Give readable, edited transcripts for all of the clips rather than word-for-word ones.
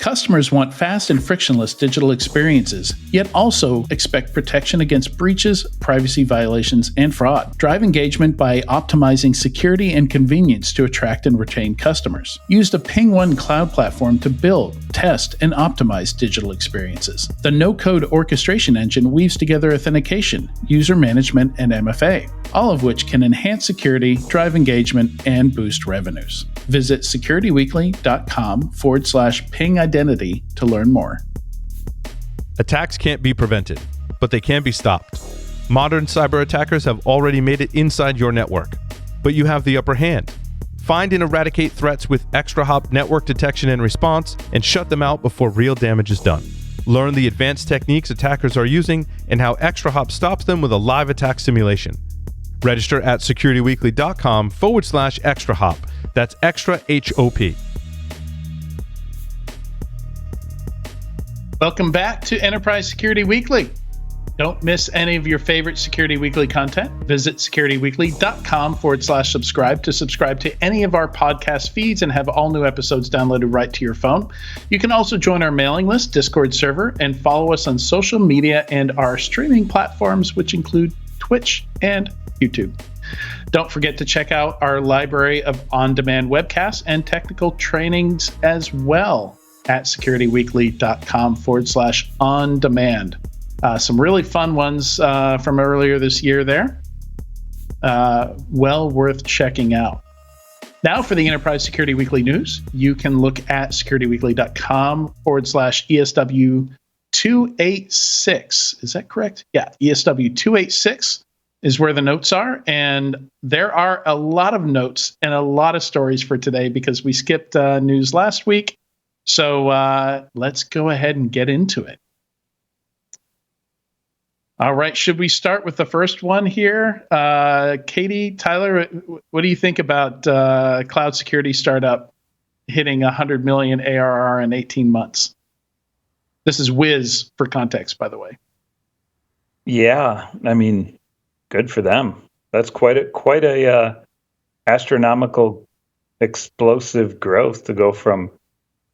Customers want fast and frictionless digital experiences, yet also expect protection against breaches, privacy violations, and fraud. Drive engagement by optimizing security and convenience to attract and retain customers. Use the PingOne cloud platform to build, test, and optimize digital experiences. The no-code orchestration engine weaves together authentication, user management, and MFA, all of which can enhance security, drive engagement, and boost revenues. Visit securityweekly.com/ping identity to learn more. Attacks can't be prevented, but they can be stopped. Modern cyber attackers have already made it inside your network, but you have the upper hand. Find and eradicate threats with ExtraHop network detection and response, and shut them out before real damage is done. Learn the advanced techniques attackers are using and how ExtraHop stops them with a live attack simulation. Register at securityweekly.com/ExtraHop. That's extra HOP. Welcome back to Enterprise Security Weekly. Don't miss any of your favorite Security Weekly content. Visit securityweekly.com/subscribe to subscribe to any of our podcast feeds and have all new episodes downloaded right to your phone. You can also join our mailing list, Discord server, and follow us on social media and our streaming platforms, which include Twitch and YouTube. Don't forget to check out our library of on-demand webcasts and technical trainings as well at securityweekly.com/on-demand. Some really fun ones from earlier this year there. Well worth checking out. Now for the Enterprise Security Weekly news, you can look at securityweekly.com/ESW 286. Is that correct? Yeah, ESW 286 is where the notes are. And there are a lot of notes and a lot of stories for today because we skipped news last week. So let's go ahead and get into it. All right. Should we start with the first one here? Katie, Tyler, what do you think about cloud security startup hitting 100 million ARR in 18 months? This is Wiz for context, by the way. Yeah. I mean, good for them. That's quite a astronomical, explosive growth to go from.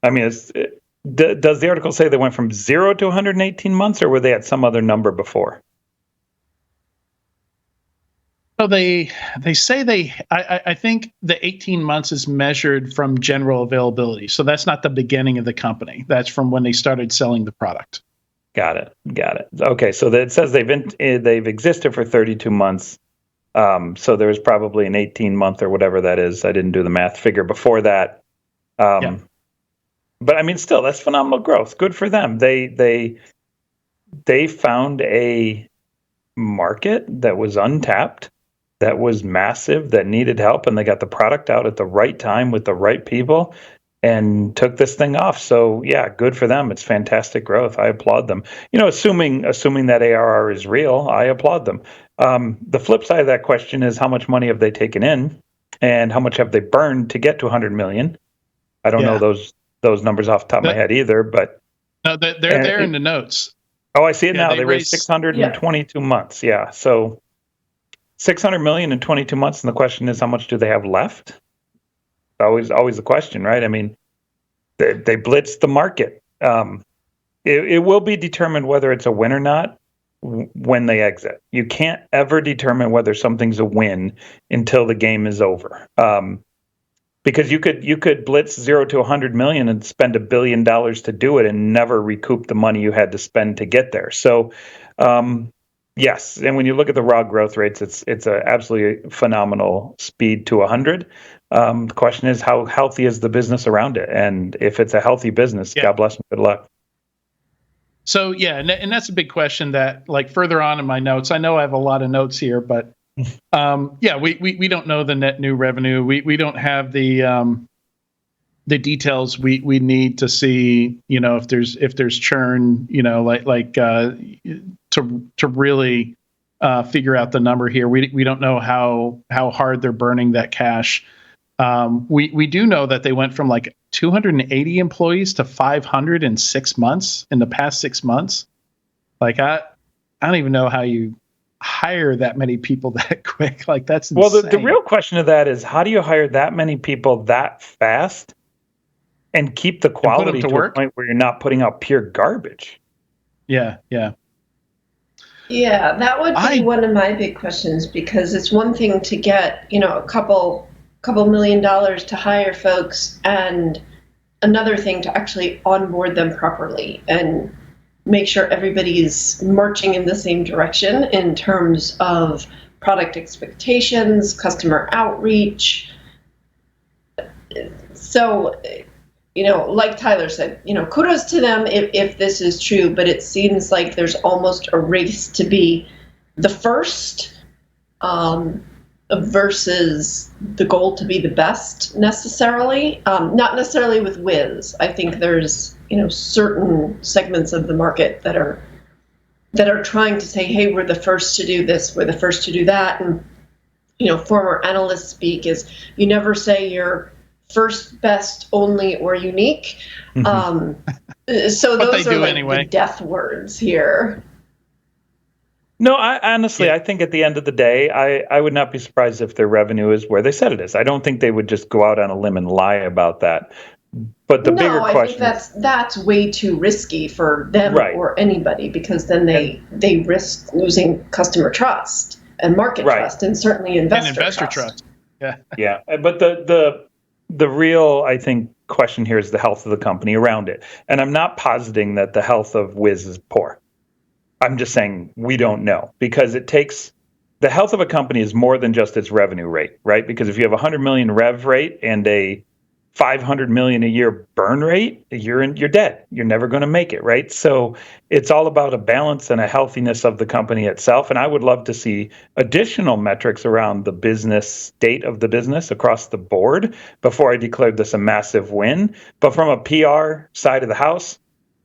I mean, does the article say they went from 0 to 118 months, or were they at some other number before? So they say I think the 18 months is measured from general availability. So that's not the beginning of the company. That's from when they started selling the product. Got it. Okay, so it says they've existed for 32 months. So there's probably an 18-month or whatever that is. I didn't do the math figure before that. Yeah. But I mean, still, that's phenomenal growth. Good for them. They found a market that was untapped, that was massive, that needed help, and they got the product out at the right time with the right people and took this thing off. So yeah, good for them. It's fantastic growth. I applaud them. Assuming that ARR is real, I applaud them. The flip side of that question is how much money have they taken in and how much have they burned to get to 100 million? I don't know those numbers off the top of my head either, but no, they're there in the notes. Oh, I see it now. They raised 622 months. Yeah. So 600 million in 22 months. And the question is, how much do they have left? Always the question, right? I mean, they blitzed the market. It will be determined whether it's a win or not when they exit. You can't ever determine whether something's a win until the game is over. Because you could blitz 0 to 100 million and spend $1 billion to do it and never recoup the money you had to spend to get there. So, yes, and when you look at the raw growth rates, it's a absolutely phenomenal speed to 100. The question is, how healthy is the business around it? And if it's a healthy business, God bless them. Good luck. So yeah, and that's a big question that, like, further on in my notes, I know I have a lot of notes here, but we don't know the net new revenue. We don't have the details we need to see, if there's churn, to really figure out the number here. We don't know how hard they're burning that cash. We do know that they went from like 280 employees to 500 in 6 months, in the past 6 months. Like, I don't even know how you hire that many people that quick. Like, that's insane. Well, the real question of that is, how do you hire that many people that fast and keep the put 'em quality to to a work? point where you're not putting out pure garbage. Yeah, yeah. Yeah, that would be I one of my big questions, because it's one thing to get, a couple $1 million to hire folks, and another thing to actually onboard them properly and make sure everybody's marching in the same direction in terms of product expectations, customer outreach. So, like Tyler said, kudos to them if this is true, but it seems like there's almost a race to be the first, versus the goal to be the best necessarily. Not necessarily with Wiz. I think there's, certain segments of the market that are trying to say, hey, we're the first to do this, we're the first to do that. And, former analysts speak is, you never say you're first, best, only, or unique. So But those they are do like anyway. the death words here. No, I honestly, Yeah. I think at the end of the day, I would not be surprised if their revenue is where they said it is. I don't think they would just go out on a limb and lie about that. But the bigger No, I think question that's way too risky for them Right. or anybody, because then they risk losing customer trust and market Right. trust, and certainly And investor trust. Yeah. yeah, but the real, I think, question here is the health of the company around it. And I'm not positing that the health of Wiz is poor. I'm just saying we don't know, because it takes the health of a company is more than just its revenue rate, right? Because if you have a 100 million rev rate and a 500 million a year burn rate, you're dead. You're never going to make it, right? So it's all about a balance and a healthiness of the company itself. And I would love to see additional metrics around the business state of the business across the board before I declared this a massive win. But from a PR side of the house,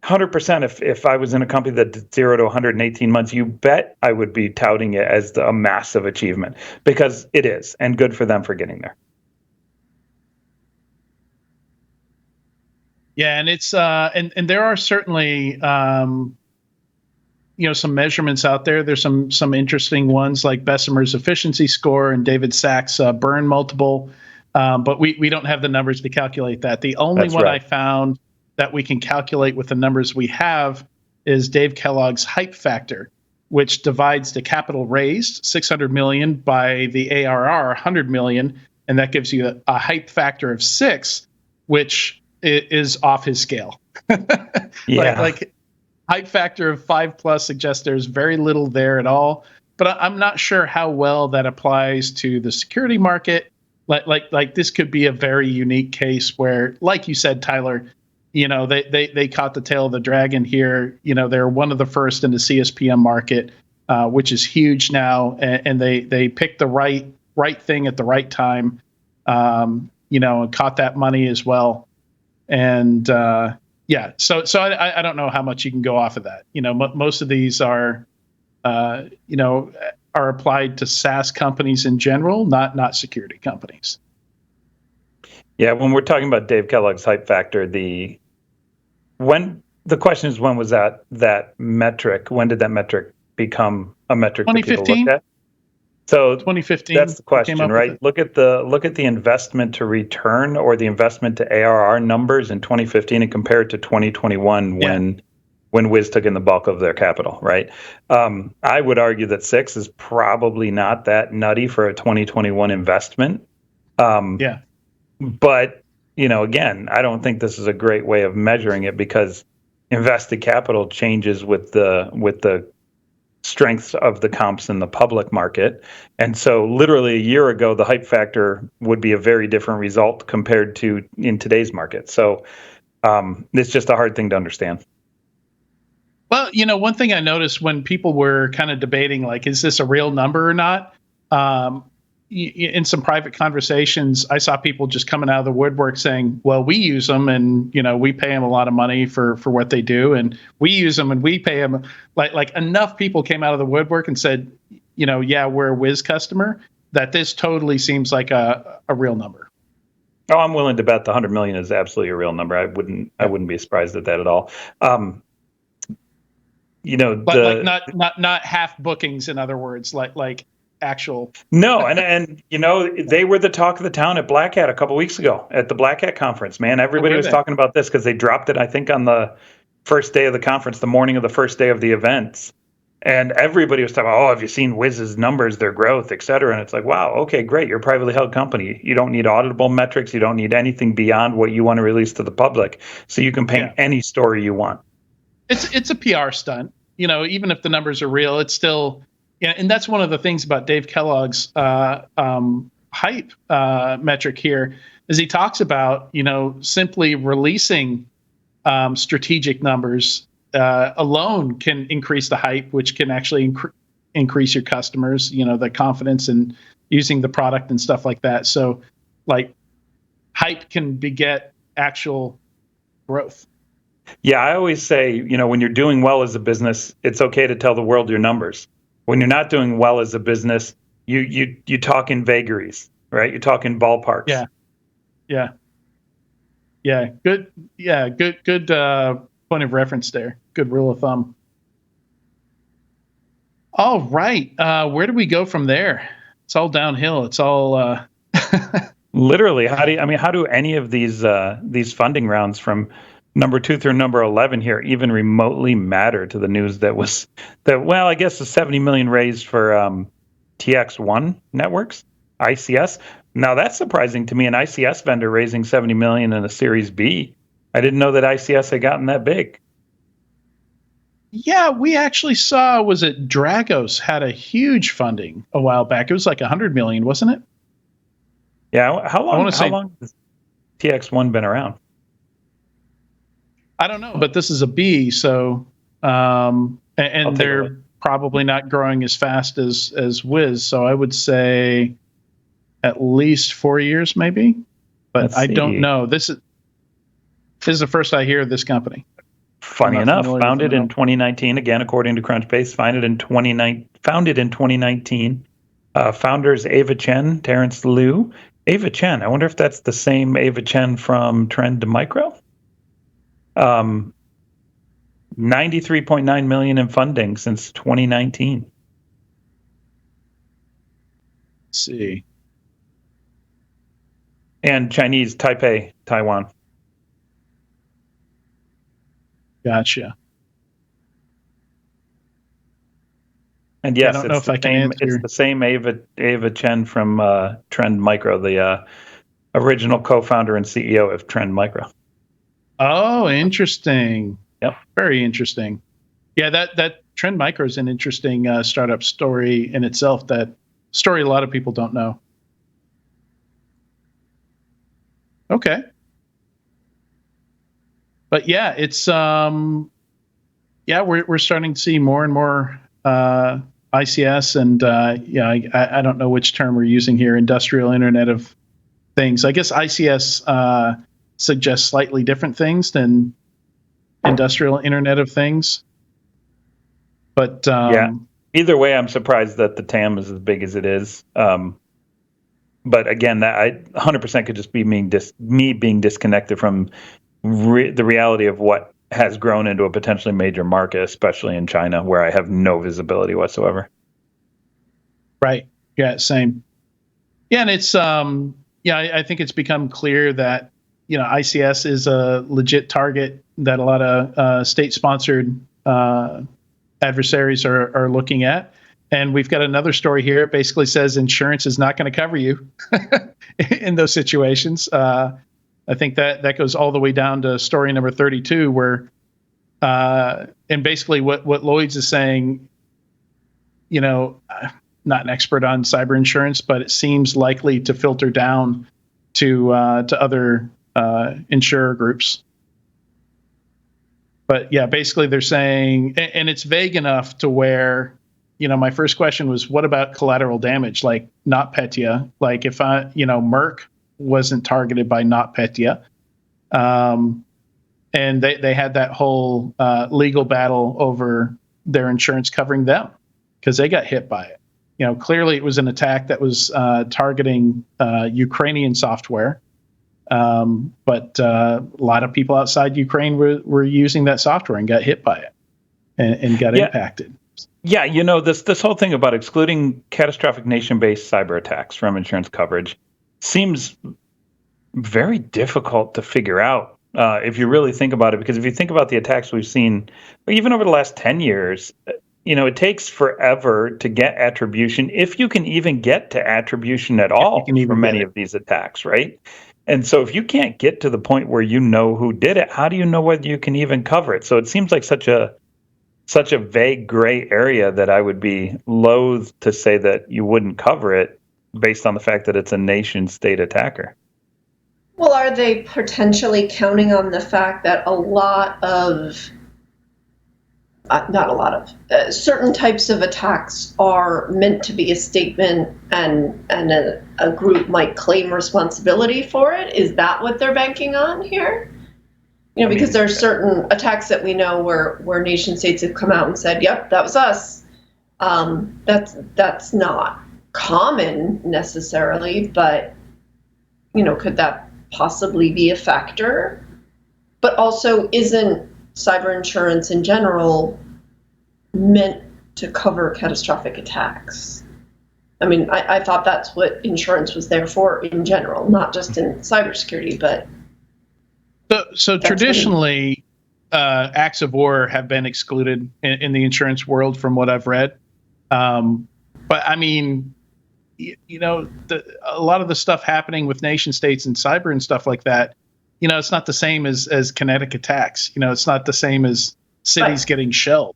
100%. If I was in a company that did 0 to 118 months, you bet I would be touting it as a massive achievement, because it is, and good for them for getting there. Yeah, and it's and there are certainly some measurements out there. There's some interesting ones like Bessemer's efficiency score and David Sachs' burn multiple, but we don't have the numbers to calculate that. The only That's one right. I found that we can calculate with the numbers we have is Dave Kellogg's hype factor, which divides the capital raised, 600 million, by the ARR, 100 million, and that gives you a hype factor of 6, which is off his scale. Yeah. Like hype factor of 5+ suggests there's very little there at all. But I'm not sure how well that applies to the security market. Like this could be a very unique case where, like you said, Tyler, they caught the tail of the dragon here. They're one of the first in the CSPM market, which is huge now, and they picked the right thing at the right time, and caught that money as well. And yeah, so I don't know how much you can go off of that. Most of these are applied to SaaS companies in general, not security companies. Yeah, when we're talking about Dave Kellogg's hype factor, the question is, when was that metric? When did that metric become a metric that people 2015? looked at? So 2015. that's the question, came up right? with it. Look at the investment to return, or the investment to ARR numbers in 2015, and compare it to 2021 when Wiz took in the bulk of their capital, right? I would argue that 6 is probably not that nutty for a 2021 investment. Yeah. But, again, I don't think this is a great way of measuring it, because invested capital changes with the strengths of the comps in the public market. And so literally a year ago, the hype factor would be a very different result compared to in today's market. So it's just a hard thing to understand. Well, one thing I noticed when people were kind of debating, like, is this a real number or not? In some private conversations, I saw people just coming out of the woodwork saying, well, we use them, and, we pay them a lot of money for what they do. And we use them and we pay them. Like enough people came out of the woodwork and said, yeah, we're a Wiz customer, that this totally seems like a real number. Oh, I'm willing to bet the 100 million is absolutely a real number. I wouldn't be surprised at that at all. But not half bookings, in other words, like actual. No, and they were the talk of the town at Black Hat a couple weeks ago at the Black Hat conference. Man, everybody was talking about this because they dropped it, I think, on the first day of the conference, the morning of the first day of the events. And everybody was talking about, have you seen Wiz's numbers, their growth, et cetera? And it's like, wow, okay, great. You're a privately held company. You don't need auditable metrics. You don't need anything beyond what you want to release to the public. So you can paint any story you want. It's a PR stunt. Even if the numbers are real, it's still, and that's one of the things about Dave Kellogg's hype metric here, is he talks about, simply releasing strategic numbers alone can increase the hype, which can actually increase your customers, the confidence in using the product and stuff like that. So like hype can beget actual growth. Yeah, I always say, when you're doing well as a business, it's okay to tell the world your numbers. When you're not doing well as a business, you talk in vagaries, right? You talk in ballparks. Yeah. Good. Yeah. Good point of reference there. Good rule of thumb. All right. Where do we go from there? It's all downhill. It's all literally. How do any of these funding rounds from number 2 through number 11 here even remotely matter to the news well, I guess the 70 million raised for TX1 networks, ICS. Now that's surprising to me, an ICS vendor raising 70 million in a Series B. I didn't know that ICS had gotten that big. Yeah, we actually saw, was it Dragos had a huge funding a while back. It was like 100 million, wasn't it? Yeah, how long has TX1 been around? I don't know, but this is a B, so and they're probably not growing as fast as Wiz. So I would say at least 4 years, maybe. But I don't know. This is the first I hear of this company. Funny enough, founded in 2019, again according to Crunchbase, founded in 2019. Founders Ava Chen, Terrence Liu. Ava Chen. I wonder if that's the same Ava Chen from Trend Micro. 93.9 million in funding since 2019. Let's see. And Chinese, Taipei, Taiwan. Gotcha. And yes, it's the same Ava Chen from Trend Micro, the original co-founder and CEO of Trend Micro. Oh, interesting. Yep. Very interesting. Yeah, that Trend Micro is an interesting startup story in itself. That story a lot of people don't know. Okay. But yeah, it's we're starting to see more and more ICS and I don't know which term we're using here, industrial Internet of Things. I guess ICS suggests slightly different things than industrial Internet of Things. But either way, I'm surprised that the TAM is as big as it is. But again, that I 100% could just be me being disconnected from the reality of what has grown into a potentially major market, especially in China, where I have no visibility whatsoever. Right. Yeah. Same. Yeah, and it's I think it's become clear that ICS is a legit target that a lot of state-sponsored adversaries are looking at. And we've got another story here. It basically says insurance is not going to cover you in those situations. I think that goes all the way down to story number 32, where and basically what Lloyd's is saying, not an expert on cyber insurance, but it seems likely to filter down to other insurer groups. But yeah, basically they're saying, and it's vague enough to where, my first question was, what about collateral damage, like NotPetya? Like if Merck wasn't targeted by NotPetya, and they had that whole legal battle over their insurance covering them because they got hit by it. Clearly it was an attack that was targeting Ukrainian software, but a lot of people outside Ukraine were using that software and got hit by it and got impacted. Yeah, this whole thing about excluding catastrophic nation-based cyber attacks from insurance coverage seems very difficult to figure out if you really think about it. Because if you think about the attacks we've seen, even over the last 10 years, it takes forever to get attribution, if you can even get to attribution at all for many of these attacks, right? And so if you can't get to the point where you know who did it, how do you know whether you can even cover it? So it seems like such a vague gray area that I would be loath to say that you wouldn't cover it based on the fact that it's a nation state attacker. Well, are they potentially counting on the fact that a lot of, not a lot of, certain types of attacks are meant to be a statement and a group might claim responsibility for it? Is that what they're banking on here? Because there are certain attacks that we know where nation states have come out and said, yep, that was us. That's not common necessarily, but, could that possibly be a factor? But also, isn't cyber insurance in general meant to cover catastrophic attacks? I mean, I thought that's what insurance was there for in general, not just in cybersecurity, but... So traditionally, acts of war have been excluded in the insurance world, from what I've read. But I mean, a lot of the stuff happening with nation states and cyber and stuff like that, it's not the same as kinetic attacks. It's not the same as cities getting shelled.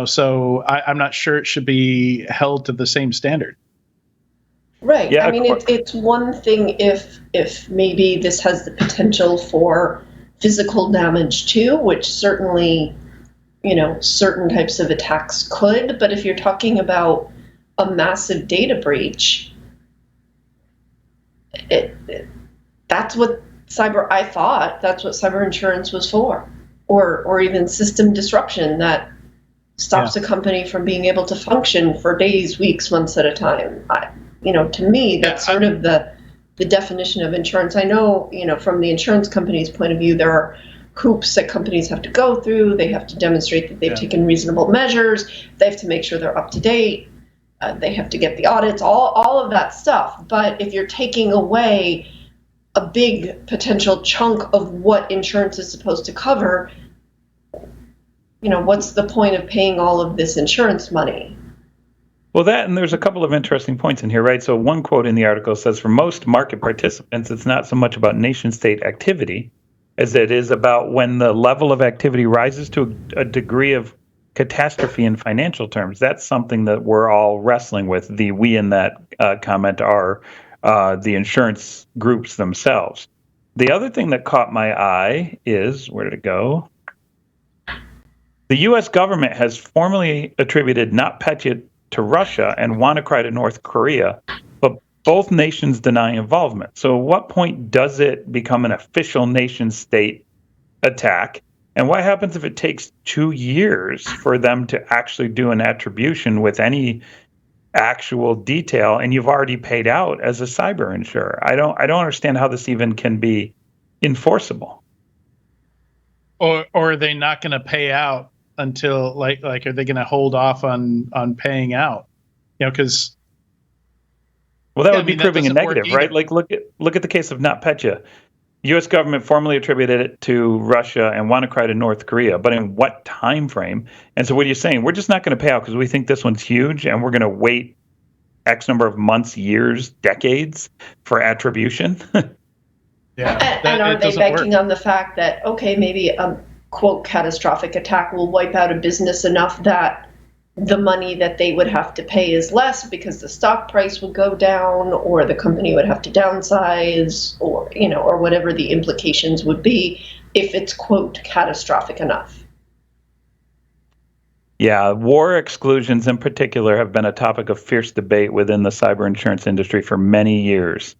So I'm not sure it should be held to the same standard. Right. Yeah, I mean, it's one thing if maybe this has the potential for physical damage too, which certainly, certain types of attacks could. But if you're talking about a massive data breach, that's what I thought that's what cyber insurance was for, or even system disruption that stops a company from being able to function for days, weeks, months at a time. To me, that's sort of the definition of insurance. I know, from the insurance company's point of view, there are hoops that companies have to go through. They have to demonstrate that they've taken reasonable measures. They have to make sure they're up to date. They have to get the audits, all of that stuff. But if you're taking away a big potential chunk of what insurance is supposed to cover, what's the point of paying all of this insurance money? Well, and there's a couple of interesting points in here, right? So one quote in the article says, for most market participants, it's not so much about nation state activity as it is about when the level of activity rises to a degree of catastrophe in financial terms. That's something that we're all wrestling with. The we in that comment are the insurance groups themselves. The other thing that caught my eye is, where did it go? The U.S. government has formally attributed NotPetya to Russia and WannaCry to North Korea, but both nations deny involvement. So at what point does it become an official nation-state attack? And what happens if it takes 2 years for them to actually do an attribution with any actual detail, and you've already paid out as a cyber insurer? I don't understand how this even can be enforceable. Or are they not going to pay out until like are they going to hold off on paying out? Because that would be proving a negative, right? Like look at the case of NotPetya. U.S. government formally attributed it to Russia and WannaCry to North Korea, but in what time frame? And so what are you saying? We're just not going to pay out because we think this one's huge, and we're going to wait X number of months, years, decades for attribution? And are they banking on the fact that, okay, maybe quote catastrophic attack will wipe out a business enough that the money that they would have to pay is less because the stock price would go down, or the company would have to downsize, or or whatever the implications would be if it's quote catastrophic enough? Yeah, war exclusions in particular have been a topic of fierce debate within the cyber insurance industry for many years.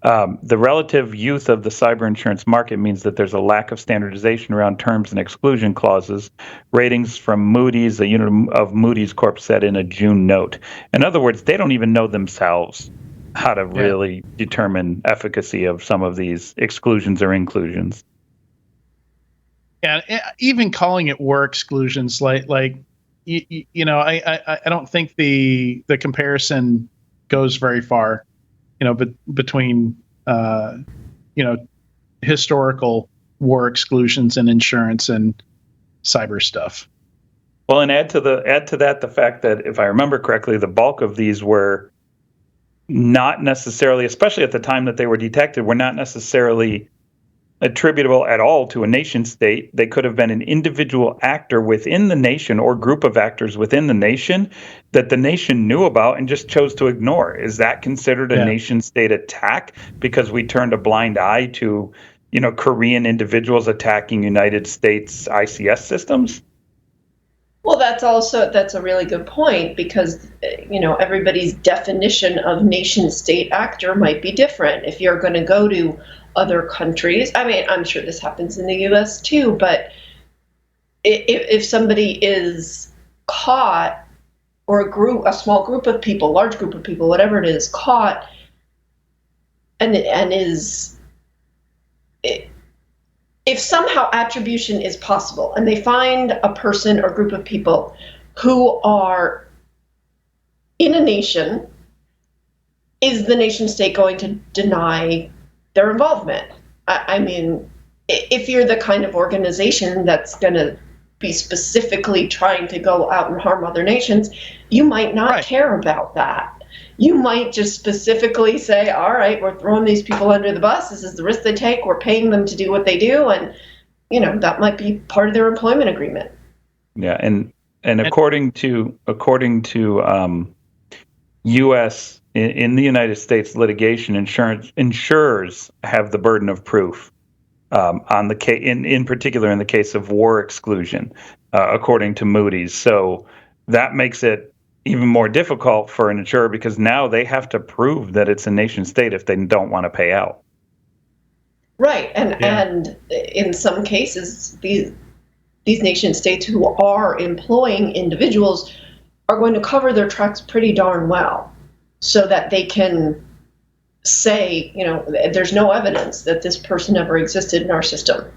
The relative youth of the cyber insurance market means that there's a lack of standardization around terms and exclusion clauses. Ratings from Moody's, a unit of Moody's Corp, said in a June note. In other words, they don't even know themselves how to really determine efficacy of some of these exclusions or inclusions. Yeah, even calling it war exclusions, like I don't think the comparison goes very far, but between historical war exclusions and insurance and cyber stuff. Well, and add to that the fact that, if I remember correctly, the bulk of these were not necessarily, especially at the time that they were detected, were not necessarily attributable at all to a nation state. They could have been an individual actor within the nation or group of actors within the nation that the nation knew about and just chose to ignore. Is that considered a nation state attack because we turned a blind eye to, Korean individuals attacking United States ICS systems? Well, that's a really good point, because everybody's definition of nation state actor might be different. If you're going to go to other countries, I mean, I'm sure this happens in the US too, but if somebody is caught, or a small group of people, large group of people, whatever it is, caught and is, if somehow attribution is possible and they find a person or group of people who are in a nation, is the nation state going to deny their involvement? I mean, if you're the kind of organization that's going to be specifically trying to go out and harm other nations, you might not care about that. You might just specifically say, all right, we're throwing these people under the bus. This is the risk they take. We're paying them to do what they do. And, that might be part of their employment agreement. Yeah. And according to U.S. in the United States litigation, insurers have the burden of proof on the case, in particular in the case of war exclusion, according to Moody's. So that makes it even more difficult for an insurer, because now they have to prove that it's a nation state if they don't want to pay out. Right, and in some cases, these nation states who are employing individuals are going to cover their tracks pretty darn well, so that they can say, there's no evidence that this person ever existed in our system.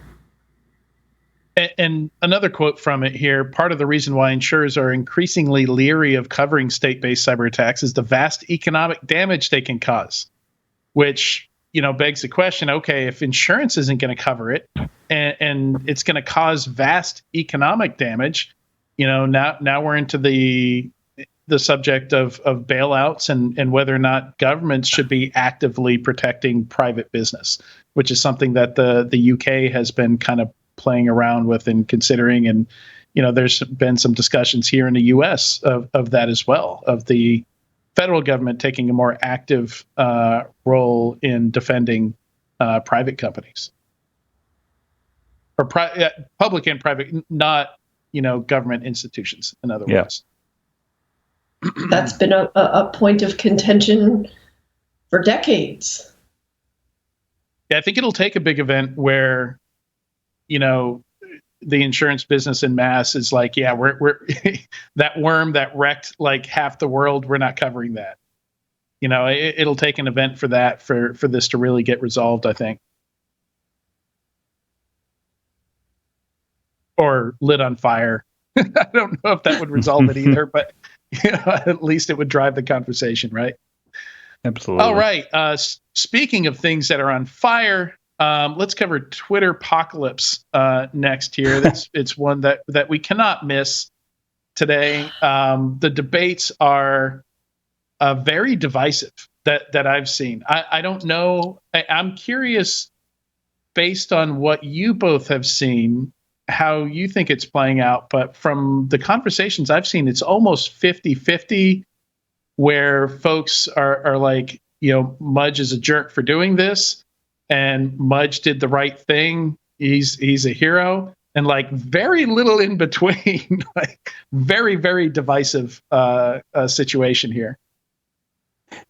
And another quote from it here: part of the reason why insurers are increasingly leery of covering state-based cyber attacks is the vast economic damage they can cause, which, begs the question, okay, if insurance isn't going to cover it and it's going to cause vast economic damage, now we're into the subject of bailouts and whether or not governments should be actively protecting private business, which is something that the UK has been kind of playing around with and considering. And, there's been some discussions here in the US of that as well, of the federal government taking a more active role in defending private companies, or public and private, not, government institutions, in other words. That's been a point of contention for decades. Yeah, I think it'll take a big event where, the insurance business en masse is like, we're that worm that wrecked like half the world, we're not covering that. It'll take an event for that, for this to really get resolved, I think. Or lit on fire. I don't know if that would resolve it either, but at least it would drive the conversation, right? Absolutely. All right. Speaking of things that are on fire, let's cover Twitter apocalypse next here. It's one that we cannot miss today. The debates are very divisive that I've seen. I don't know. I'm curious, based on what you both have seen, how you think it's playing out. But from the conversations I've seen, it's almost 50-50, where folks are like, Mudge is a jerk for doing this, and Mudge did the right thing. He's a hero, and like very little in between. Like very, very divisive situation here.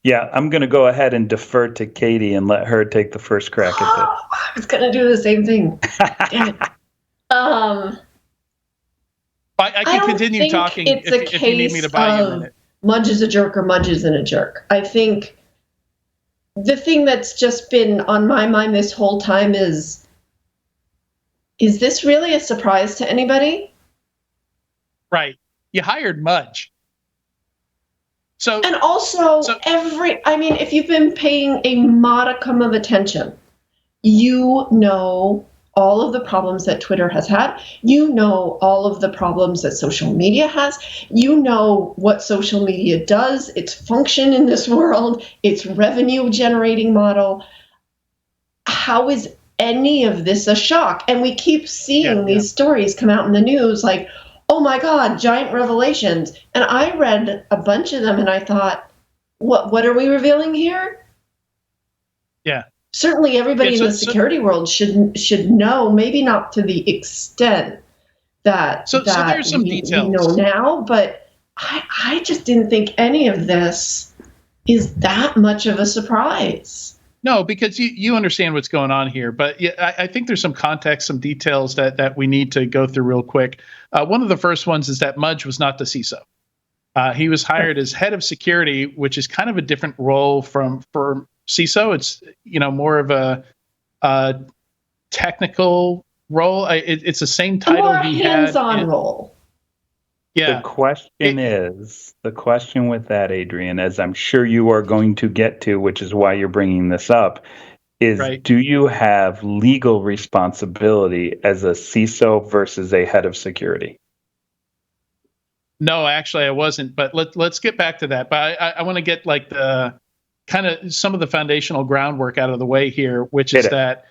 Yeah, I'm going to go ahead and defer to Katie and let her take the first crack at this. I was going to do the same thing. Damn it. I can continue talking if you need me to buy you a minute. Mudge is a jerk or Mudge isn't a jerk. I think the thing that's just been on my mind this whole time is this really a surprise to anybody? Right. You hired Mudge. So, and also if you've been paying a modicum of attention, you know all of the problems that Twitter has had. You know all of the problems that social media has. You know what social media does, its function in this world, its revenue generating model. How is any of this a shock? And we keep seeing these stories come out in the news like, oh my God, giant revelations. And I read a bunch of them and I thought, what are we revealing here? Yeah. Certainly everybody in the security world should know, maybe not to the extent that there's some details we know now, but I just didn't think any of this is that much of a surprise. No, because you understand what's going on here, but I think there's some context, some details that we need to go through real quick. One of the first ones is that Mudge was not the CISO. He was hired as head of security, which is kind of a different role for CISO. It's more of a technical role. It's the same title more he hands-on had. Role. Yeah. The question with that, Adrian, as I'm sure you are going to get to, which is why you're bringing this up, is do you have legal responsibility as a CISO versus a head of security? No, actually, I wasn't. But let's get back to that. But I want to get like the kind of some of the foundational groundwork out of the way here, which is that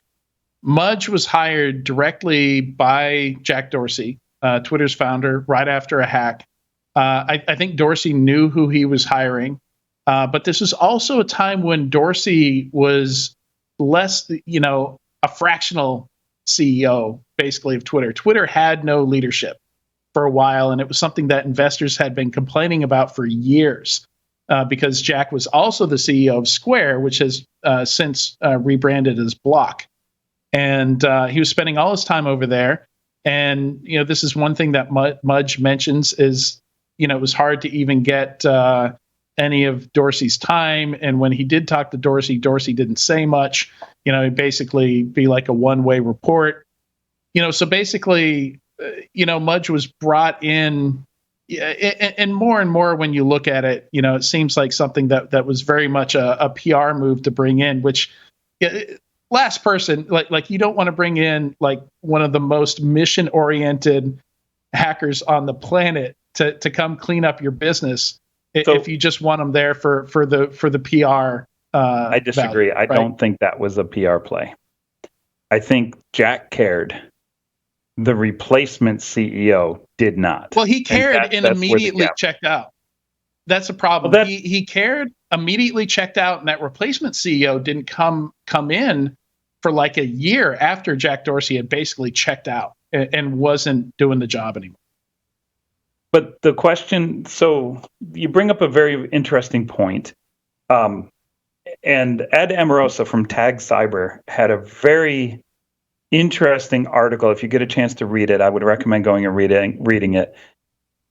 Mudge was hired directly by Jack Dorsey, Twitter's founder, right after a hack. I think Dorsey knew who he was hiring, but this was also a time when Dorsey was less, a fractional CEO, basically, of Twitter. Twitter had no leadership for a while, and it was something that investors had been complaining about for years, because Jack was also the CEO of Square, which has since rebranded as Block. And he was spending all his time over there. And, this is one thing that Mudge mentions is, it was hard to even get any of Dorsey's time. And when he did talk to Dorsey didn't say much. He'd basically be like a one-way report. So basically, Mudge was brought in, and more when you look at it, it seems like something that was very much a PR move to bring in, which last person, like you don't want to bring in like one of the most mission-oriented hackers on the planet to come clean up your business if you just want them there for the PR. I disagree. Value, I don't think that was a PR play. I think Jack cared. The replacement CEO did not. Well, he cared and immediately checked out. That's a problem. Well, he cared, immediately checked out, and that replacement CEO didn't come in for like a year after Jack Dorsey had basically checked out and wasn't doing the job anymore. But the question, so you bring up a very interesting point. And Ed Amorosa from Tag Cyber had a very interesting article. If you get a chance to read it, I would recommend going and reading it.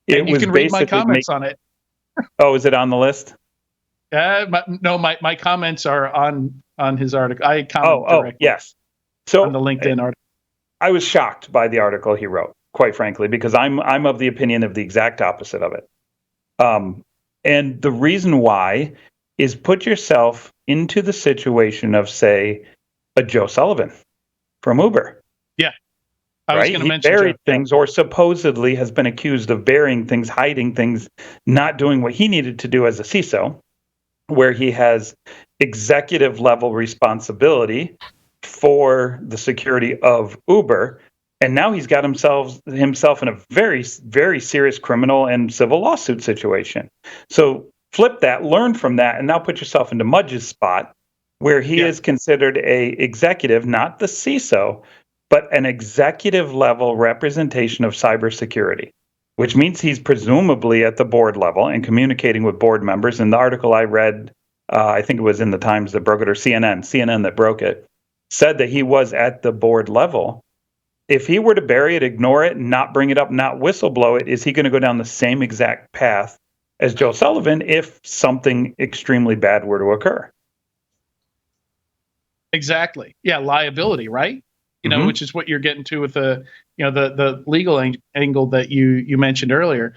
And you can read my comments on it. Oh, is it on the list? My comments are on his article. I comment directly. Yes. So on the LinkedIn article. I was shocked by the article he wrote, quite frankly, because I'm of the opinion of the exact opposite of it. And the reason why is put yourself into the situation of, say, a Joe Sullivan from Uber. Yeah. I was going to mention buried things, or supposedly has been accused of burying things, hiding things, not doing what he needed to do as a CISO, where he has executive level responsibility for the security of Uber. And now he's got himself in a very, very serious criminal and civil lawsuit situation. So flip that, learn from that, and now put yourself into Mudge's spot, where he is considered a executive, not the CISO, but an executive level representation of cybersecurity, which means he's presumably at the board level and communicating with board members. In the article I read, I think it was in the Times that broke it, or CNN that broke it, said that he was at the board level. If he were to bury it, ignore it, not bring it up, not whistleblow it, is he going to go down the same exact path as Joe Sullivan if something extremely bad were to occur? Exactly. Yeah, liability, right? Which is what you're getting to with the legal angle that you mentioned earlier.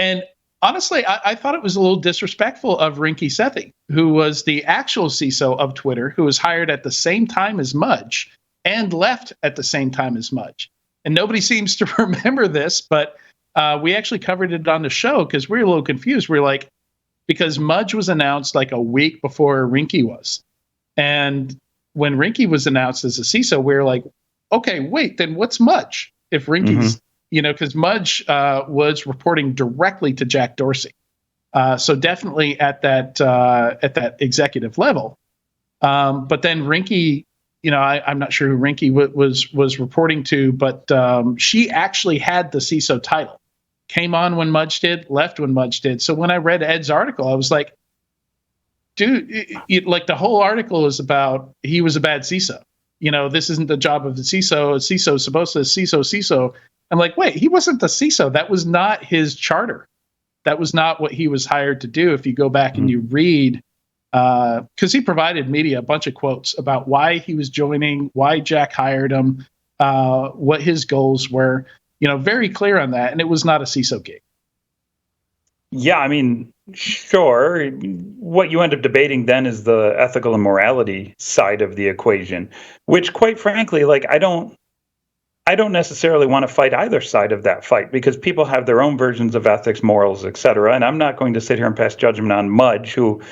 And honestly, I thought it was a little disrespectful of Rinky Sethi, who was the actual CISO of Twitter, who was hired at the same time as Mudge and left at the same time as Mudge. And nobody seems to remember this, but we actually covered it on the show because we were a little confused. We're like, because Mudge was announced like a week before Rinky was. And when Rinky was announced as a CISO, we were like, okay, wait, then what's Mudge? If Rinky's, because Mudge was reporting directly to Jack Dorsey. So definitely at that executive level. But then Rinky, I'm not sure who Rinky was reporting to, but she actually had the CISO title. Came on when Mudge did, left when Mudge did. So when I read Ed's article, I was like, dude, like the whole article is about he was a bad CISO. This isn't the job of the CISO. A CISO is supposed to CISO. I'm like, wait, he wasn't the CISO. That was not his charter. That was not what he was hired to do. If you go back and you read, because he provided media a bunch of quotes about why he was joining, why Jack hired him, what his goals were, very clear on that. And it was not a CISO gig. Yeah, I mean, sure. What you end up debating then is the ethical and morality side of the equation, which, quite frankly, like I don't necessarily want to fight either side of that fight because people have their own versions of ethics, morals, et cetera. And I'm not going to sit here and pass judgment on Mudge, who,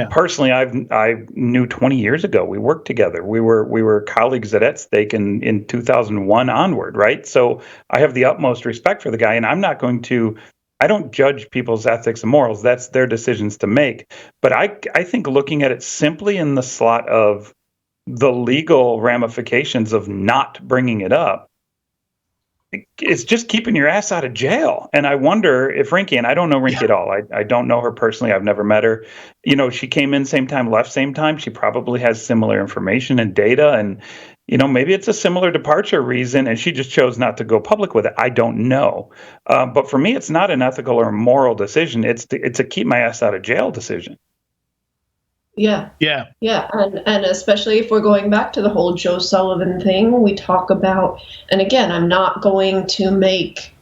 personally, I knew 20 years ago. We worked together. We were colleagues at Stake in 2001 onward, right? So I have the utmost respect for the guy, and I don't judge people's ethics and morals. That's their decisions to make. But I think looking at it simply in the slot of the legal ramifications of not bringing it up, it's just keeping your ass out of jail. And I wonder if Rinky, and I don't know Rinky at all. I don't know her personally. I've never met her. She came in same time, left same time. She probably has similar information and data. And, maybe it's a similar departure reason and she just chose not to go public with it. I don't know. But for me, it's not an ethical or moral decision. It's a keep my ass out of jail decision. Yeah. And especially if we're going back to the whole Joe Sullivan thing, we talk about, and again, I'm not going to make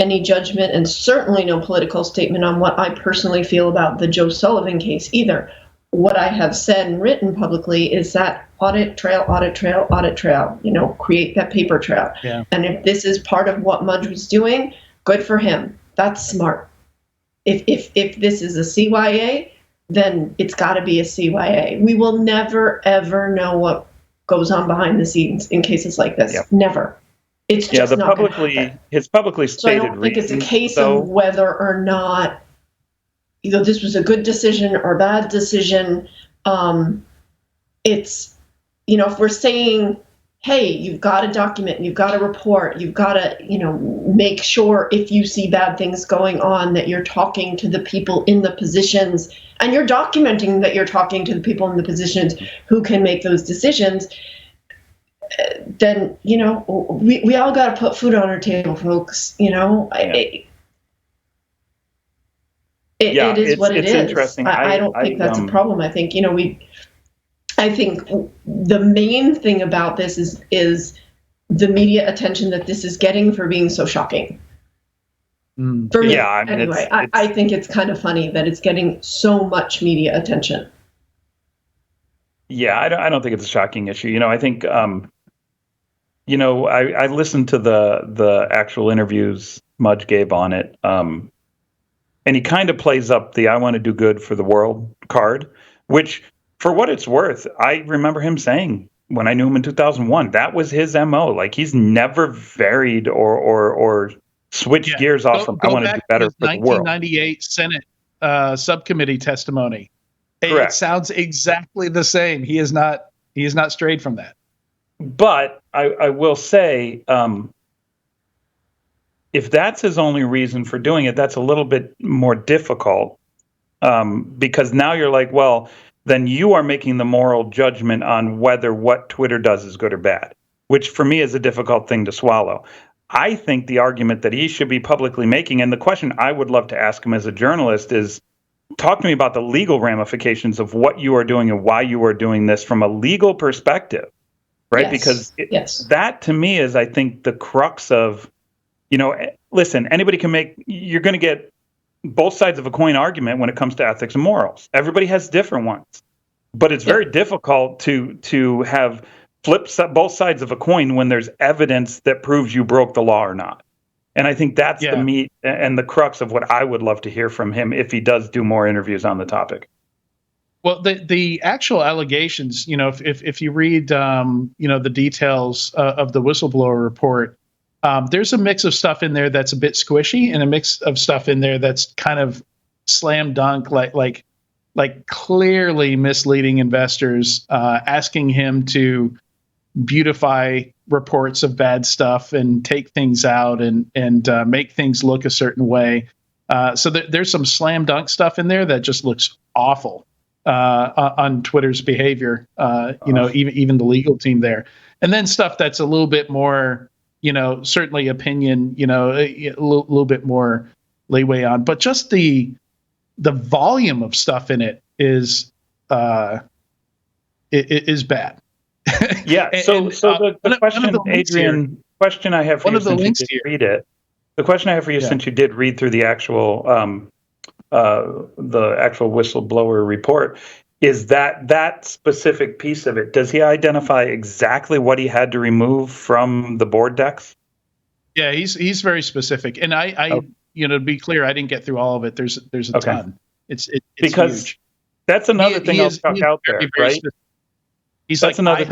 any judgment and certainly no political statement on what I personally feel about the Joe Sullivan case either. What I have said and written publicly is that audit trail, create that paper trail. Yeah. And if this is part of what Mudge was doing, good for him. That's smart. If this is a CYA, then it's got to be a CYA. We will never, ever know what goes on behind the scenes in cases like this. Yep. Never. It's just not going to happen. His publicly stated reasons. So I don't think it's a case of whether or not this was a good decision or a bad decision. It's, if we're saying, hey, you've got to document, you've got to report, you've got to, make sure if you see bad things going on that you're talking to the people in the positions and you're documenting that you're talking to the people in the positions who can make those decisions, then, we all got to put food on our table, folks. It is what it is. Interesting. I don't think that's a problem. I think, I think the main thing about this is the media attention that this is getting for being so shocking. For me, anyway, I think it's kind of funny that it's getting so much media attention. Yeah, I don't think it's a shocking issue. I think, I listened to the actual interviews Mudge gave on it, and he kind of plays up the "I want to do good for the world" card, which, for what it's worth, I remember him saying when I knew him in 2001, that was his MO. Like he's never varied or switched gears off from "I want to do better for the world." 1998 Senate subcommittee testimony. Correct. It sounds exactly the same. He is not strayed from that. But I will say, if that's his only reason for doing it, that's a little bit more difficult because now you're like, well, then you are making the moral judgment on whether what Twitter does is good or bad, which for me is a difficult thing to swallow. I think the argument that he should be publicly making, and the question I would love to ask him as a journalist is, talk to me about the legal ramifications of what you are doing and why you are doing this from a legal perspective, right? Yes. Because that to me is, I think, the crux of, listen, anybody can you're going to get both sides of a coin argument when it comes to ethics and morals. Everybody has different ones, but it's very difficult to have both sides of a coin when there's evidence that proves you broke the law or not. And I think that's the meat and the crux of what I would love to hear from him if he does do more interviews on the topic. Well, the actual allegations, if you read, the details of the whistleblower report, there's a mix of stuff in there that's a bit squishy, and a mix of stuff in there that's kind of slam dunk, like clearly misleading investors, asking him to beautify reports of bad stuff and take things out and make things look a certain way. So there's some slam dunk stuff in there that just looks awful on Twitter's behavior. Even the legal team there, and then stuff that's a little bit more, certainly opinion, a little bit more leeway on, but just the volume of stuff in it is bad. Yeah. The question, Adrian, question I have for you since you did read it. The question I have for you since you did read through the actual whistleblower report is that specific piece of it. Does he identify exactly what he had to remove from the board decks? Yeah, he's very specific, and I to be clear, I didn't get through all of it. There's a ton. It's because huge. That's another thing I'll chuck out there, right? Specific. He's that's like,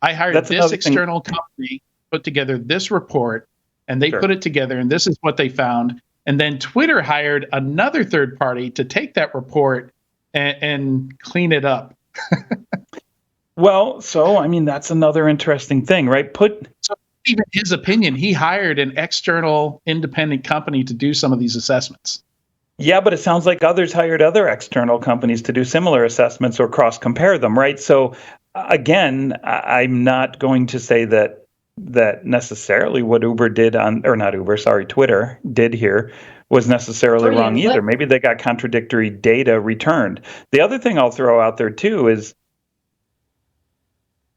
I hired this external company, put together this report, and they put it together, and this is what they found. And then Twitter hired another third party to take that report and clean it up. Well, so, I mean, that's another interesting thing, right? So even his opinion, he hired an external independent company to do some of these assessments. Yeah, but it sounds like others hired other external companies to do similar assessments or cross-compare them, right? So, again, I'm not going to say that necessarily what Twitter did here was necessarily wrong either. Maybe they got contradictory data returned. The other thing I'll throw out there, too, is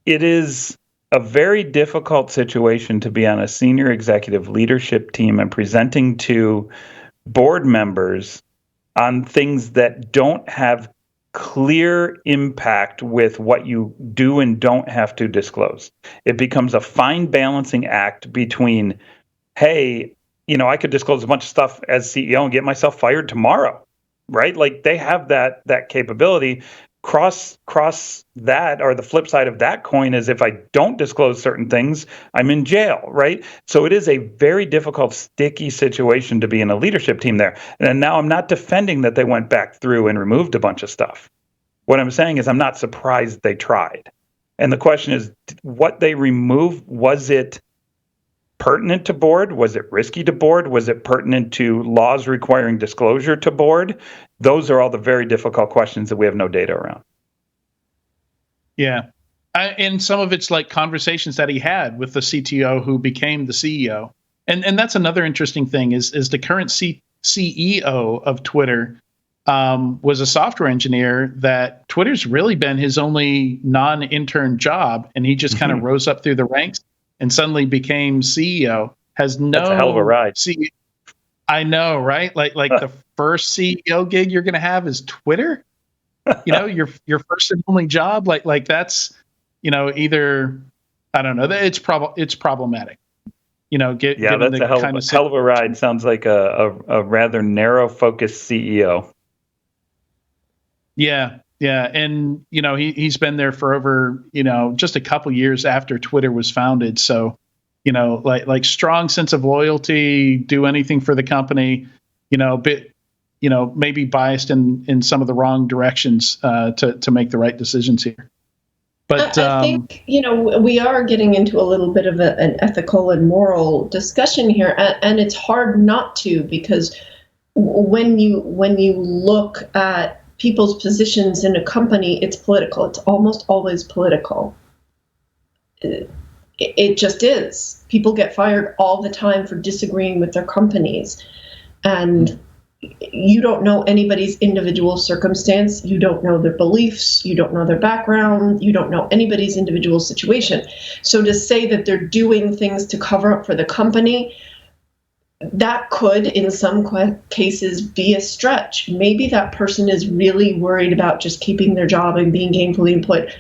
it is a very difficult situation to be on a senior executive leadership team and presenting to board members on things that don't have clear impact with what you do and don't have to disclose. It becomes a fine balancing act between, hey, I could disclose a bunch of stuff as CEO and get myself fired tomorrow, right? Like they have that capability. Cross that, or the flip side of that coin is if I don't disclose certain things, I'm in jail, right? So it is a very difficult, sticky situation to be in a leadership team there. And now I'm not defending that they went back through and removed a bunch of stuff. What I'm saying is I'm not surprised they tried. And the question is, what they removed, was it pertinent to board? Was it risky to board? Was it pertinent to laws requiring disclosure to board? Those are all the very difficult questions that we have no data around. Yeah. And some of it's like conversations that he had with the CTO who became the CEO. And that's another interesting thing is the current CEO of Twitter was a software engineer that Twitter's really been his only non-intern job. And he just kind of rose up through the ranks and suddenly became CEO. That's a hell of a ride. I know, right? Like the first CEO gig you're going to have is Twitter. Your first and only job. Like that's, either, I don't know. It's problematic. Given that's a hell of a ride. Sounds like a rather narrow focused CEO. Yeah. Yeah. And, he's been there for over, just a couple years after Twitter was founded. So, like strong sense of loyalty, do anything for the company, maybe biased in some of the wrong directions to make the right decisions here. But I think, we are getting into a little bit of an ethical and moral discussion here. And it's hard not to, because when you look at people's positions in a company, it's political. It's almost always political. It just is. People get fired all the time for disagreeing with their companies. And, you don't know anybody's individual circumstance. You don't know their beliefs. You don't know their background. You don't know anybody's individual situation. So to say that they're doing things to cover up for the company, that could, in some cases, be a stretch. Maybe that person is really worried about just keeping their job and being gainfully employed.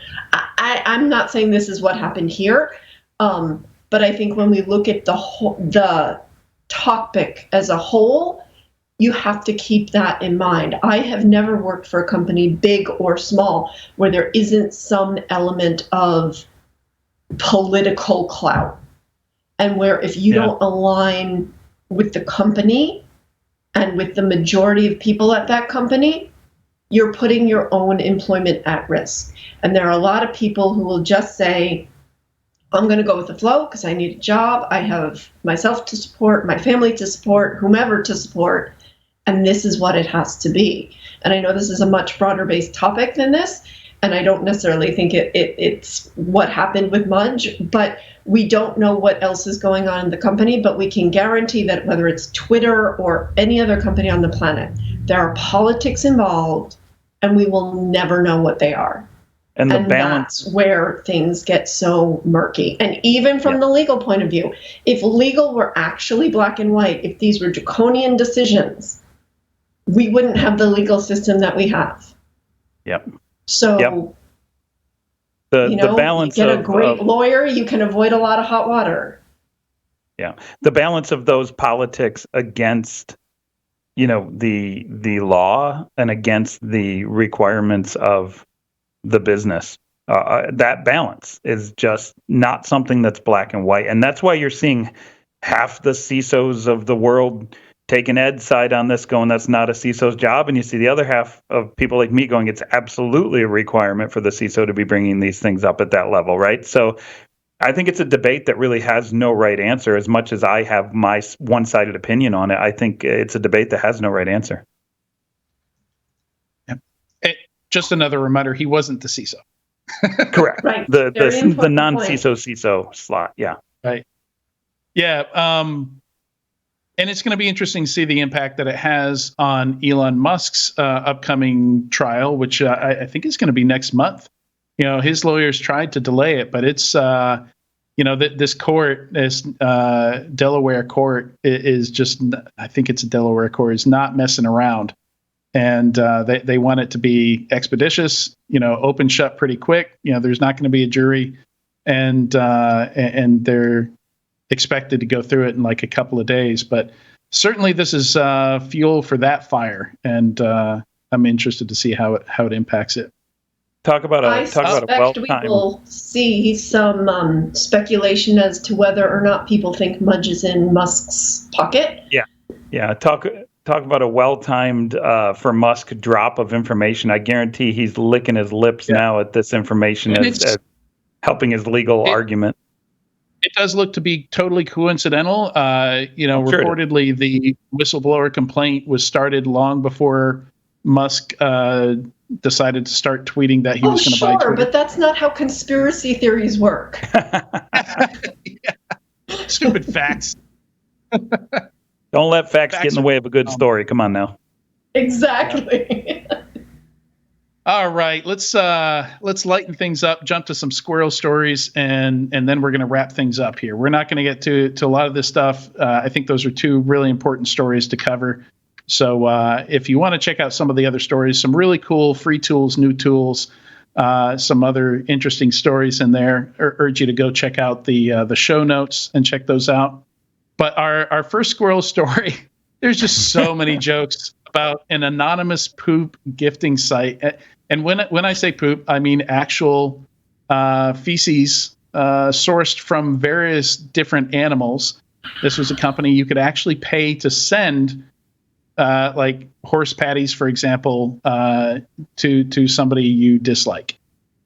I'm not saying this is what happened here, but I think when we look at the topic as a whole, you have to keep that in mind. I have never worked for a company, big or small, where there isn't some element of political clout, and where if you don't align with the company and with the majority of people at that company, you're putting your own employment at risk. And there are a lot of people who will just say, I'm going to go with the flow because I need a job. I have myself to support, my family to support, whomever to support, and this is what it has to be. And I know this is a much broader based topic than this, and I don't necessarily think it's what happened with Mudge, but we don't know what else is going on in the company, but we can guarantee that whether it's Twitter or any other company on the planet, there are politics involved, and we will never know what they are. And the balance, that's where things get so murky. And even from the legal point of view, if legal were actually black and white, if these were draconian decisions, we wouldn't have the legal system that we have. Yep. So, the balance you get a great lawyer, you can avoid a lot of hot water. Yeah. The balance of those politics against, the law and against the requirements of the business. That balance is just not something that's black and white. And that's why you're seeing half the CISOs of the world taking Ed's side on this, going, that's not a CISO's job. And you see the other half of people like me going, it's absolutely a requirement for the CISO to be bringing these things up at that level, right? So I think it's a debate that really has no right answer. As much as I have my one-sided opinion on it, I think it's a debate that has no right answer. Just another reminder, he wasn't the CISO. Correct. Right. The non-CISO CISO slot. Yeah. Right. Yeah. And it's going to be interesting to see the impact that it has on Elon Musk's upcoming trial, which I think is going to be next month. His lawyers tried to delay it, but it's, this court, this Delaware court is just, I think it's a Delaware court, is not messing around. And they want it to be expeditious, open shut pretty quick. There's not going to be a jury, and they're expected to go through it in like a couple of days. But certainly this is fuel for that fire, and I'm interested to see how it impacts it. Talk about a we will see some speculation as to whether or not people think Mudge is in Musk's pocket. Yeah. Talk about a well-timed for Musk drop of information. I guarantee he's licking his lips now at this information as helping his legal argument. It does look to be totally coincidental. Reportedly the whistleblower complaint was started long before Musk decided to start tweeting that he was going to buy Twitter. But that's not how conspiracy theories work. Stupid facts. Don't let facts get in the way of a good story. Come on now. Exactly. All right, let's lighten things up, jump to some squirrel stories, and then we're going to wrap things up here. We're not going to get to a lot of this stuff. I think those are two really important stories to cover. So if you want to check out some of the other stories, some really cool free tools, new tools, some other interesting stories in there, urge you to go check out the show notes and check those out. But our first squirrel story, there's just so many jokes about an anonymous poop gifting site. And when I say poop, I mean actual feces sourced from various different animals. This was a company you could actually pay to send like horse patties, for example, to somebody you dislike.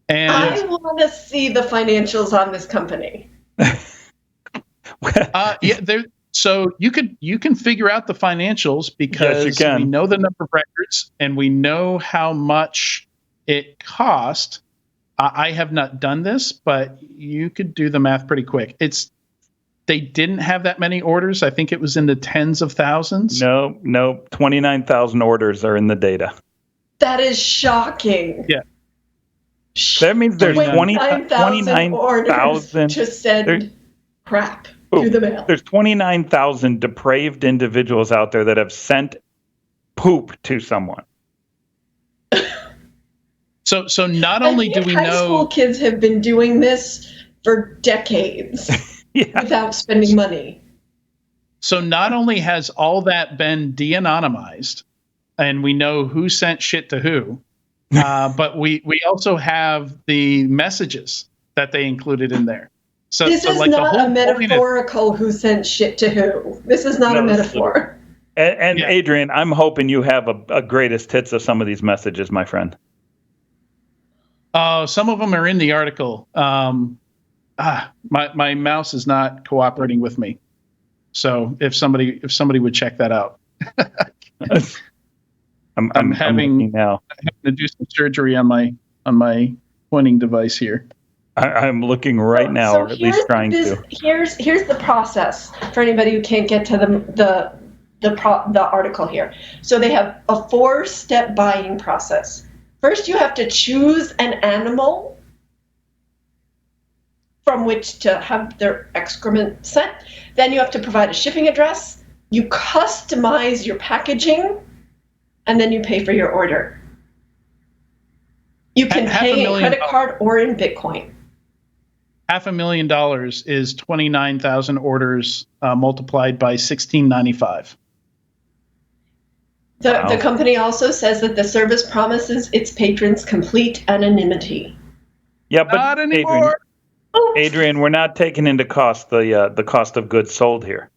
And I want to see the financials on this company. So you can figure out the financials because we know the number of records and we know how much it cost. I have not done this, but you could do the math pretty quick. they didn't have that many orders. I think it was in the tens of thousands. No, 29,000 orders are in the data. That is shocking. Yeah. That means there's 29,000 orders 29,000 to send crap through the mail. There's 29,000 depraved individuals out there that have sent poop to someone. So not only do we know high school kids have been doing this for decades without spending money. So not only has all that been de-anonymized, and we know who sent shit to who, but we also have the messages that they included in there. So this is like not a metaphorical who sent shit to who. This is not a metaphor. And Adrian, I'm hoping you have a greatest hits of some of these messages, my friend. Some of them are in the article. My mouse is not cooperating with me. So if somebody would check that out. I'm having to do some surgery on my pointing device here. I'm looking right now, or at least trying to. Here's the process for anybody who can't get to the article here. So they have a 4-step buying process. First, you have to choose an animal from which to have their excrement sent. Then you have to provide a shipping address. You customize your packaging, and then you pay for your order. You can pay in credit card or in Bitcoin. $500,000 is 29,000 orders multiplied by $16.95. The company also says that the service promises its patrons complete anonymity. Yeah, but not anymore. Adrian, we're not taking into cost the cost of goods sold here.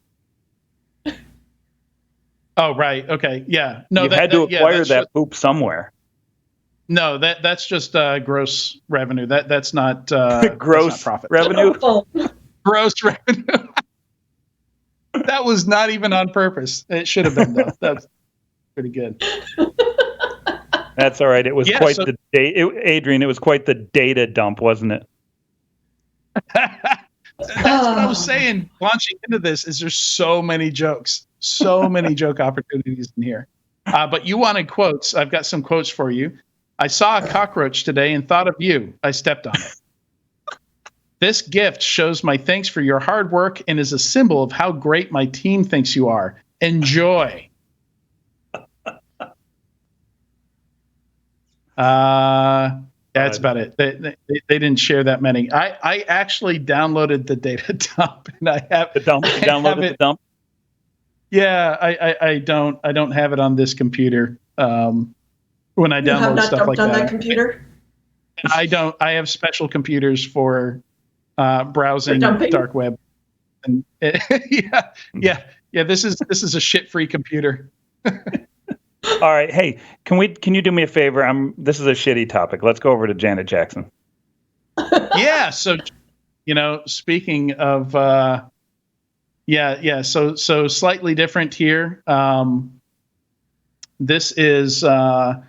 Oh, right. Okay. Yeah. No, you had to acquire that poop somewhere. No, that's just gross revenue. That's not gross that's not profit. revenue. Gross revenue. That was not even on purpose. It should have been though. That's pretty good. That's all right. It was Adrian. It was quite the data dump, wasn't it? That's what I was saying. Launching into this is there's so many jokes, so many joke opportunities in here. But you wanted quotes. I've got some quotes for you. I saw a cockroach today and thought of you. I stepped on it. This gift shows my thanks for your hard work and is a symbol of how great my team thinks you are. Enjoy. That's about it. They didn't share that many. I actually downloaded the data dump, and I have the dump. You downloaded the dump. Yeah, I don't have it on this computer. When I download stuff like that, on that computer. I don't. I have special computers for browsing dark web. And yeah. This is a shit-free computer. All right. Hey, can you do me a favor? This is a shitty topic. Let's go over to Janet Jackson. Yeah. So, speaking of, So slightly different here. This is, well,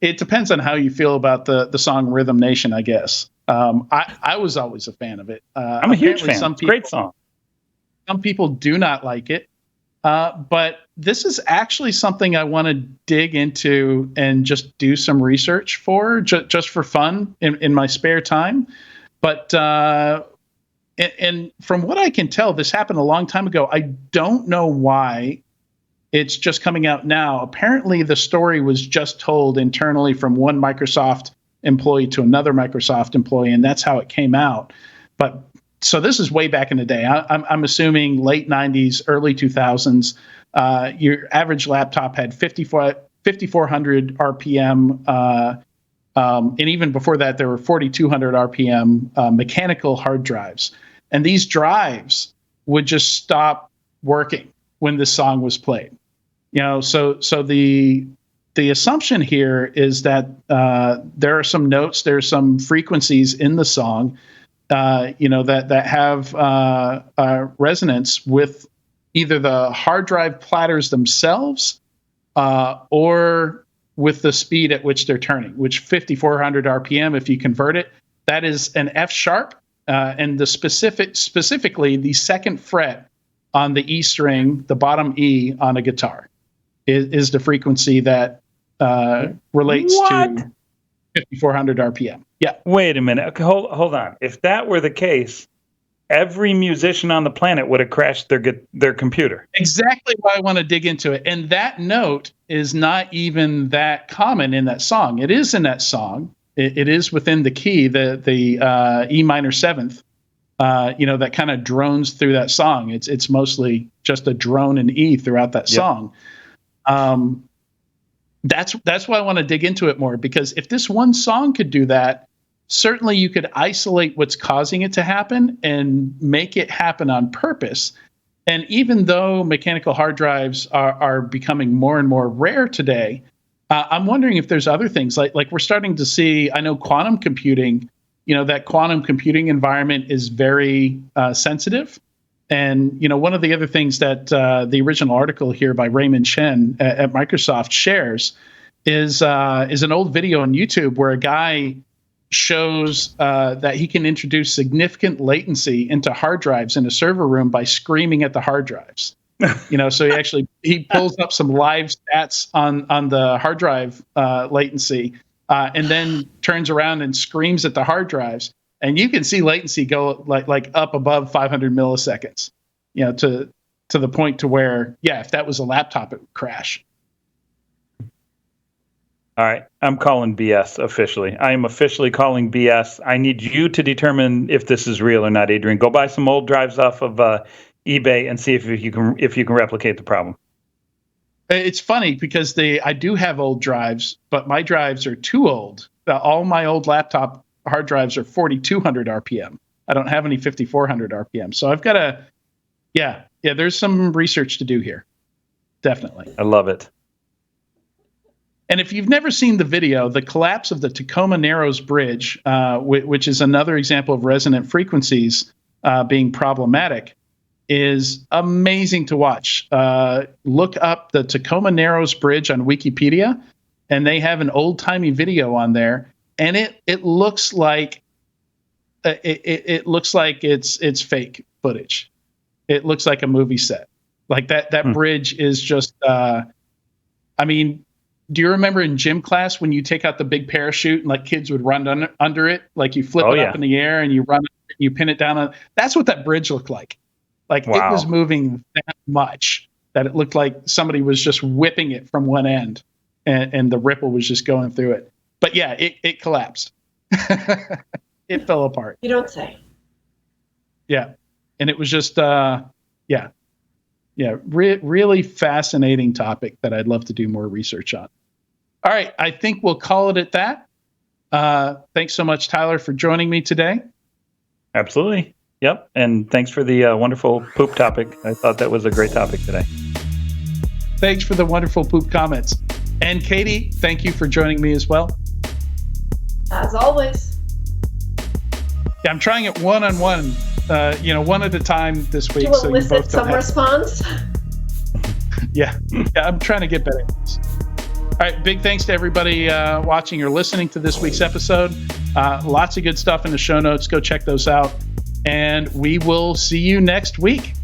it depends on how you feel about the song Rhythm Nation, I guess. I was always a fan of it. I'm a huge fan. Great song. Some people do not like it. But this is actually something I want to dig into and just do some research for, just for fun in my spare time. But and from what I can tell, this happened a long time ago. I don't know why it's just coming out now. Apparently, the story was just told internally from one Microsoft employee to another Microsoft employee, and that's how it came out. But so this is way back in the day. I'm assuming late 90s, early 2000s. Your average laptop had 5,400 RPM, and even before that, there were 4,200 RPM mechanical hard drives. And these drives would just stop working when the song was played. So the assumption here is that there are some notes, there's some frequencies in the song, that have resonance with either the hard drive platters themselves or with the speed at which they're turning, which 5,400 RPM, if you convert it, that is an F sharp and the specifically the second fret on the E string, the bottom E on a guitar, is the frequency that relates to 5,400 RPM. Yeah. Wait a minute. Okay, hold on. If that were the case, every musician on the planet would have crashed their computer. Exactly why I want to dig into it. And that note is not even that common in that song. It is in that song. It is within the key, the E minor seventh, that kind of drones through that song. It's mostly just a drone in E throughout that song. That's why I want to dig into it more, because if this one song could do that, certainly you could isolate what's causing it to happen and make it happen on purpose. And even though mechanical hard drives are becoming more and more rare today, I'm wondering if there's other things like we're starting to see. I know quantum computing, that quantum computing environment is very sensitive. And, one of the other things that the original article here by Raymond Chen at Microsoft shares is an old video on YouTube where a guy shows that he can introduce significant latency into hard drives in a server room by screaming at the hard drives. So he pulls up some live stats on the hard drive latency, and then turns around and screams at the hard drives. And you can see latency go like up above 500 milliseconds, to the point to where, if that was a laptop, it would crash. All right. I'm calling BS officially. I am officially calling BS. I need you to determine if this is real or not, Adrian. Go buy some old drives off of eBay and see if you can replicate the problem. It's funny because I do have old drives, but my drives are too old. All my old laptop hard drives are 4,200 RPM. I don't have any 5,400 RPM. So I've got to, there's some research to do here. Definitely. I love it. And if you've never seen the video, the collapse of the Tacoma Narrows Bridge, which is another example of resonant frequencies being problematic, is amazing to watch. Look up the Tacoma Narrows Bridge on Wikipedia, and they have an old-timey video on there, and it looks like it looks like it's fake footage. It looks like a movie set. Like that bridge is just. Do you remember in gym class when you take out the big parachute and kids would run under it? Like you flip it up in the air and you run, you pin it down. That's what that bridge looked like. It was moving that much that it looked like somebody was just whipping it from one end, and the ripple was just going through it. But it collapsed. It fell apart. You don't say. Yeah. And it was just, really fascinating topic that I'd love to do more research on. All right. I think we'll call it at that. Thanks so much, Tyler, for joining me today. Absolutely. Yep. And thanks for the wonderful poop topic. I thought that was a great topic today. Thanks for the wonderful poop comments. And Katie, thank you for joining me as well. As always. Yeah, I'm trying it one-on-one, one at a time this week. To elicit some response? Yeah, I'm trying to get better at this. All right, big thanks to everybody watching or listening to this week's episode. Lots of good stuff in the show notes. Go check those out. And we will see you next week.